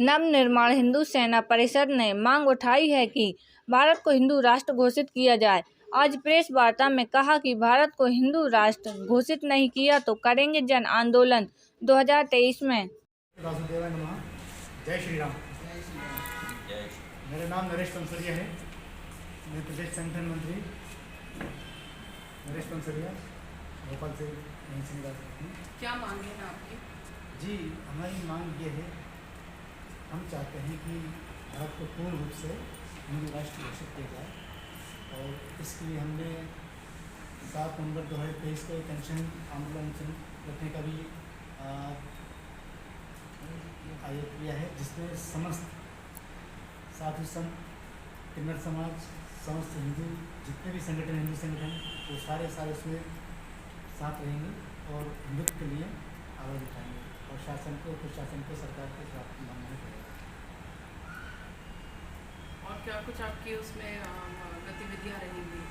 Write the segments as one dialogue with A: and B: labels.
A: नवनिर्माण हिंदू सेना परिषद ने मांग उठाई है कि भारत को हिंदू राष्ट्र घोषित किया जाए। आज प्रेस वार्ता में कहा कि भारत को हिंदू राष्ट्र घोषित नहीं किया तो करेंगे जन आंदोलन 2023 में।
B: वासुदेवाय नमः। जय श्री राम। मेरा नाम नरेश पंसरिया है। मैं प्रदेश संगठन मंत्री नरेश पंसरिया भोपाल से यहीं से निवास करती हूँ।
C: क्या मांग है आपकी?
B: जी, हमारी मांग ये है, हम चाहते हैं कि भारत को पूर्ण रूप से हिंदू राष्ट्र घोषित किया जाए और इसके लिए हमने 7 नवंबर 2023 को एक अनशन आंदोलन रखने का भी आयोजन किया है, जिसमें समस्त साधु संत, किन्नर समाज, समस्त हिंदू जितने भी संगठन हिंदू संगठन वो सारे उसमें साथ रहेंगे और हिंदुत्व के लिए आवाज़ उठाएंगे और शासन को प्रशासन को सरकार के खिलाफ मानना पड़ेगा।
C: और क्या कुछ आपकी उसमें गतिविधियाँ रहेंगी?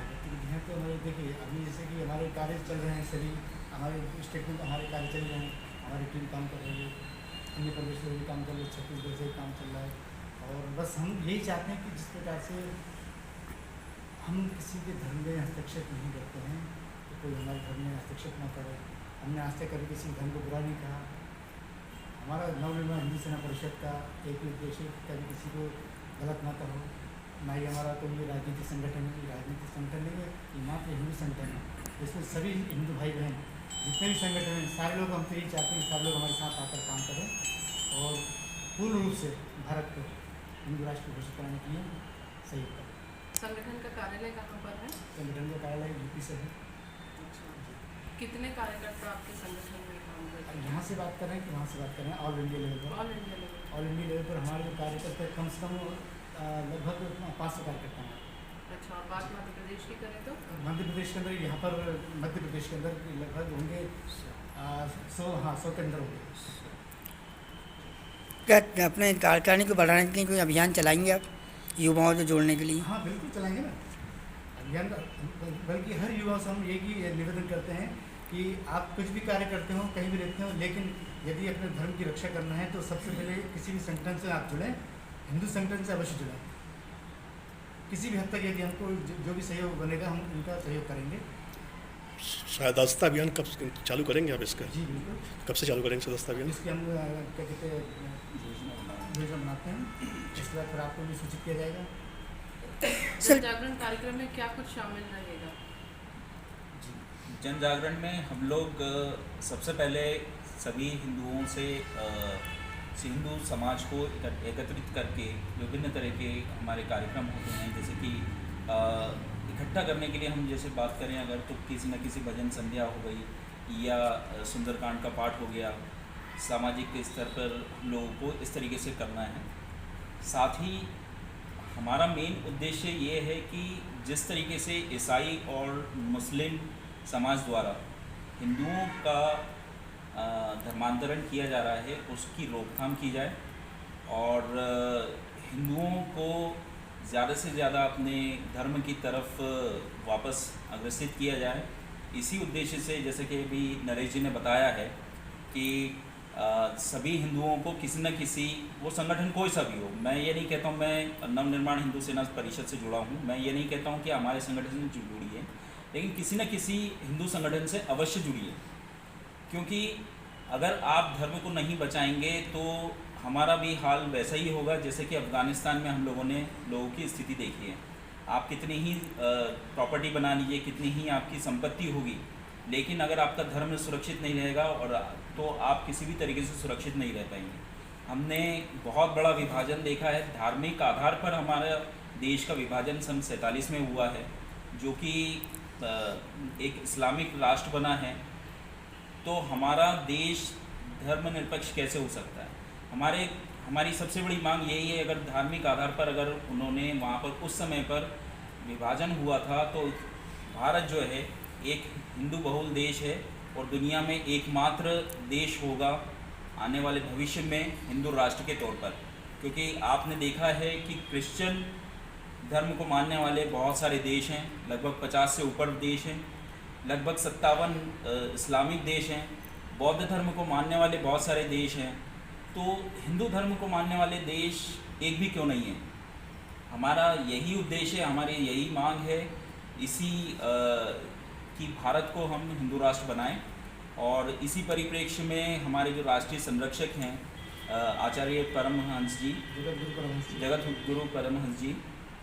B: गतिविधियाँ तो हमारे देखिए, अभी जैसे कि हमारे कार्य चल रहे हैं, सभी हमारे स्टेट में हमारे कार्य चल रहे हैं, हमारी टीम काम कर रही है, अन्य प्रदेश से भी काम कर रही है, छत्तीसगढ़ से भी काम चल रहा है। और बस हम यही चाहते हैं कि जिस प्रकार से हम किसी के धर्म में हस्तक्षेप नहीं करते हैं तो कोई हमारे धर्म में हस्तक्षेप ना करे। हमने आज तक कभी किसी धर्म को बुरा नहीं कहा। हमारा नवनिर्माण हिंदू सेना परिषद का एक ही उद्देश्य कभी किसी को गलत ना कहो, ना ही हमारा कोई राजनीतिक संगठन है। राजनीतिक संगठन नहीं है, ये मात्र हिंदू संगठन है, जिसमें सभी हिंदू भाई बहन जितने भी संगठन हैं सारे लोग हम तो यही चाहते हैं, सारे लोग हमारे साथ आकर काम करें और पूर्ण रूप से भारत को हिंदू राष्ट्र घोषित कराने के लिए सहयोग करें।
C: संगठन का कार्यालय कहाँ पर है?
B: संगठन का कार्यालय यूपी से है।
C: अच्छा, कितने कार्यकर्ता आपके संगठन में काम करते हैं?
B: यहाँ से बात कर रहे हैं कि वहाँ से बात कर रहे हैं? ऑल इंडिया लेवल पर।
C: All India level.
B: All India level पर हमारे जो कार्यकर्ता कम से कम लगभग 500 कार्यकर्ता हैं।
C: अच्छा, और बात मध्य प्रदेश की करें तो?
B: मध्य प्रदेश के अंदर यहाँ पर मध्य प्रदेश के अंदर लगभग होंगे 100 के अंदर होंगे।
D: क्या अपने कार्यकारिणी को बढ़ाने के लिए कोई अभियान चलाएंगे आप युवाओं से जोड़ने के लिए?
B: हाँ, बिल्कुल चलाएंगे ना अभियान। बल्कि हर युवा से हम एक ही निवेदन करते हैं कि आप कुछ भी कार्य करते हो, कहीं भी रहते हो, लेकिन यदि अपने धर्म की रक्षा करना है तो सबसे पहले किसी भी संगठन से आप जुड़ें, हिंदू संगठन से अवश्य जुड़ें। किसी भी हद तक यदि हमको जो भी सहयोग बनेगा हम उनका सहयोग करेंगे।
E: सदस्यता अभियान कब चालू करेंगे आप इसका?
B: जी बिल्कुल।
E: कब से चालू करेंगे सदस्यता अभियान?
B: इसकी हम क्या कहते हैं योजना बनाते हैं, इसके बाद फिर आपको भी सूचित किया जाएगा।
C: जन जागरण कार्यक्रम में क्या कुछ शामिल रहेगा?
F: जन जागरण में हम लोग सबसे पहले सभी हिंदुओं से हिंदू समाज को एकत्रित करके विभिन्न तरह के हमारे कार्यक्रम होते हैं, जैसे कि इकट्ठा करने के लिए हम जैसे बात करें अगर तो किसी न किसी भजन संध्या हो गई या सुंदरकांड का पाठ हो गया। सामाजिक स्तर पर लोगों को इस तरीके से करना है। साथ ही हमारा मेन उद्देश्य ये है कि जिस तरीके से ईसाई और मुस्लिम समाज द्वारा हिंदुओं का धर्मांतरण किया जा रहा है उसकी रोकथाम की जाए और हिंदुओं को ज़्यादा से ज़्यादा अपने धर्म की तरफ वापस अग्रसित किया जाए। इसी उद्देश्य से जैसे कि अभी नरेश जी ने बताया है कि सभी हिंदुओं को किसी न किसी, वो संगठन कोई सा भी हो, मैं ये नहीं कहता हूँ मैं नवनिर्माण हिंदू सेना परिषद से जुड़ा हूँ, मैं ये नहीं कहता हूँ कि हमारे संगठन से जुड़ी है, लेकिन किसी न किसी हिंदू संगठन से अवश्य जुड़िए। क्योंकि अगर आप धर्म को नहीं बचाएंगे तो हमारा भी हाल वैसा ही होगा जैसे कि अफ़गानिस्तान में हम लोगों ने लोगों की स्थिति देखी है। आप कितनी ही प्रॉपर्टी बना लीजिए, कितनी ही आपकी संपत्ति होगी, लेकिन अगर आपका धर्म सुरक्षित नहीं रहेगा और तो आप किसी भी तरीके से सुरक्षित नहीं रह पाएंगे। हमने बहुत बड़ा विभाजन देखा है, धार्मिक आधार पर हमारा देश का विभाजन सन 47 में हुआ है, जो कि एक इस्लामिक राष्ट्र बना है। तो हमारा देश धर्मनिरपेक्ष कैसे हो सकता है? हमारी सबसे बड़ी मांग यही है, अगर धार्मिक आधार पर अगर उन्होंने वहाँ पर उस समय पर विभाजन हुआ था तो भारत जो है एक हिंदू बहुल देश है और दुनिया में एकमात्र देश होगा आने वाले भविष्य में हिंदू राष्ट्र के तौर पर। क्योंकि आपने देखा है कि क्रिश्चियन धर्म को मानने वाले बहुत सारे देश हैं, लगभग 50 से ऊपर देश हैं, लगभग 57 इस्लामिक देश हैं, बौद्ध धर्म को मानने वाले बहुत सारे देश हैं तो हिंदू धर्म को मानने वाले देश एक भी क्यों नहीं है। हमारा यही उद्देश्य है, हमारी यही मांग है इसी कि भारत को हम हिंदू राष्ट्र बनाएं। और इसी परिप्रेक्ष्य में हमारे जो राष्ट्रीय संरक्षक हैं आचार्य परमहंस जी, जगत गुरु परमहंस जी,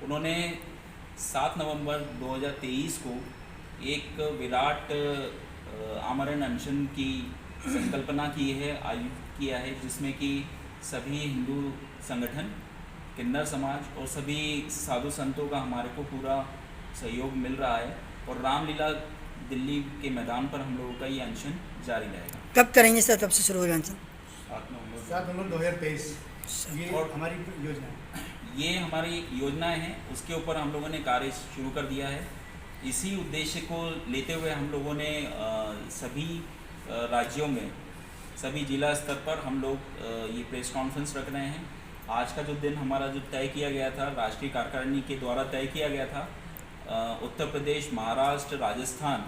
F: उन्होंने 7 नवंबर 2023 को एक विराट आमरण अनशन की संकल्पना की है, आयोजित किया है, जिसमें कि सभी हिंदू संगठन, किन्नर समाज और सभी साधु संतों का हमारे को पूरा सहयोग मिल रहा है। और रामलीला दिल्ली के मैदान पर हम लोगों का ये अनशन जारी रहेगा।
D: कब करेंगे सर, कब से शुरू होगा अनशन?
B: 7 नवंबर 2023 ये
F: और
B: हमारी योजना है।
F: ये हमारी योजनाएं हैं, उसके ऊपर हम लोगों ने कार्य शुरू कर दिया है। इसी उद्देश्य को लेते हुए हम लोगों ने सभी राज्यों में, सभी जिला स्तर पर हम लोग ये प्रेस कॉन्फ्रेंस रख रहे हैं। आज का जो दिन हमारा जो तय किया गया था, राष्ट्रीय कार्यकारिणी के द्वारा तय किया गया था, उत्तर प्रदेश, महाराष्ट्र, राजस्थान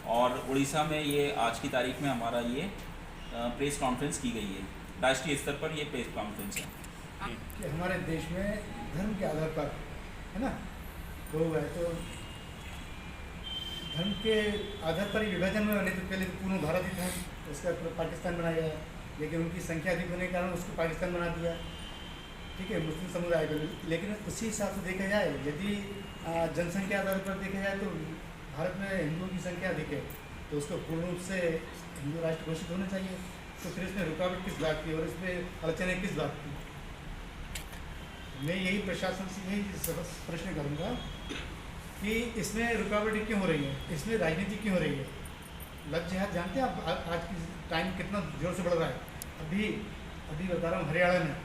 F: और उड़ीसा में ये आज की तारीख में हमारा ये प्रेस कॉन्फ्रेंस की गई है। राष्ट्रीय स्तर पर ये प्रेस कॉन्फ्रेंस है
B: कि हमारे देश में धर्म के आधार पर, है ना, तो है तो धर्म के आधार पर ही विभाजन में, नहीं तो पहले तो पूर्ण भारत ही था, उसका पाकिस्तान बनाया गया, लेकिन उनकी संख्या अधिक होने के कारण उसको पाकिस्तान बना दिया, ठीक है, मुस्लिम समुदाय को। लेकिन उसी हिसाब से देखा जाए, यदि जनसंख्या आधार पर देखा जाए तो भारत में हिंदुओं की संख्या अधिक है, तो उसको पूर्ण रूप से हिंदू राष्ट्र घोषित होना चाहिए। तो फिर इसमें रुकावट किस बात की और इसमें अड़चनें किस बात की? मैं यही प्रशासन से यही प्रश्न करूँगा कि इसमें रुकावटें क्यों हो रही है, इसमें राजनीति क्यों हो रही है? लव जिहाद जानते हैं आप आज की टाइम कितना जोर से बढ़ रहा है। अभी बता रहा हूँ, हरियाणा में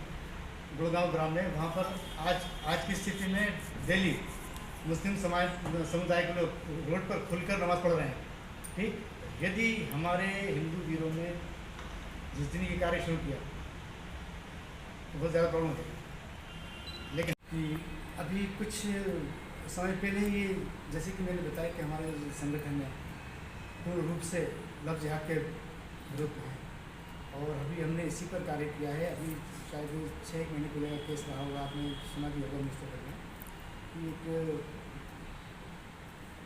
B: गुड़गांव ग्राम में, वहाँ पर आज की स्थिति में डेली मुस्लिम समुदाय के लोग रोड पर खुलकर नमाज़ पढ़ रहे हैं, ठीक। यदि हमारे हिंदू वीरों ने जिस दिन ये कार्य शुरू किया तो बहुत ज़्यादा प्रॉब्लम होती, लेकिन कि अभी कुछ समय पहले ये, जैसे कि मैंने बताया कि हमारे संगठन में पूर्ण रूप से लव जिहाद के विरुद्ध है और अभी हमने इसी पर कार्य किया है। अभी शायद 6 महीने पहले केस रहा होगा, आपने सुना भी होगा मिनिस्टर में कि एक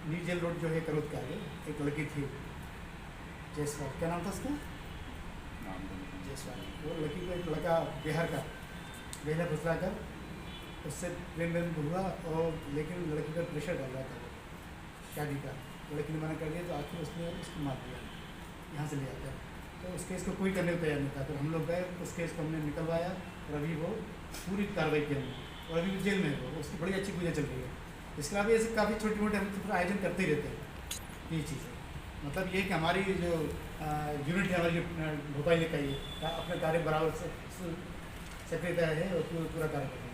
B: न्यू जेल रोड जो है करोद का है, एक लड़की थी जयसवाल, क्या नाम था उसका? जयसवाल। वो लड़की को एक लड़का बिहार का बेहला फुसला कर उससे प्रेम हुआ, और लेकिन लड़की पर प्रेशर डाल रहा था वो शादी का, लड़की ने मना कर दिया, तो आखिर उसने उसको मार दिया यहाँ से ले आकर। तो उस केस को कोई करने को तैयार नहीं था, तो हम लोग गए, उस केस को हमने निकलवाया और अभी वो पूरी कार्रवाई की हमने, और अभी जेल में है वो, उसकी बड़ी अच्छी पूजा चल रही है। इसके अलावा ऐसे काफ़ी छोटे मोटे हम तो आयोजन करते ही रहते हैं। ये चीज़ है, मतलब ये कि हमारी जो यूनिट है, हमारी भोपाल का, ये अपने कार्य बराबर से सक्रियता है और पूरा कार्य करते हैं।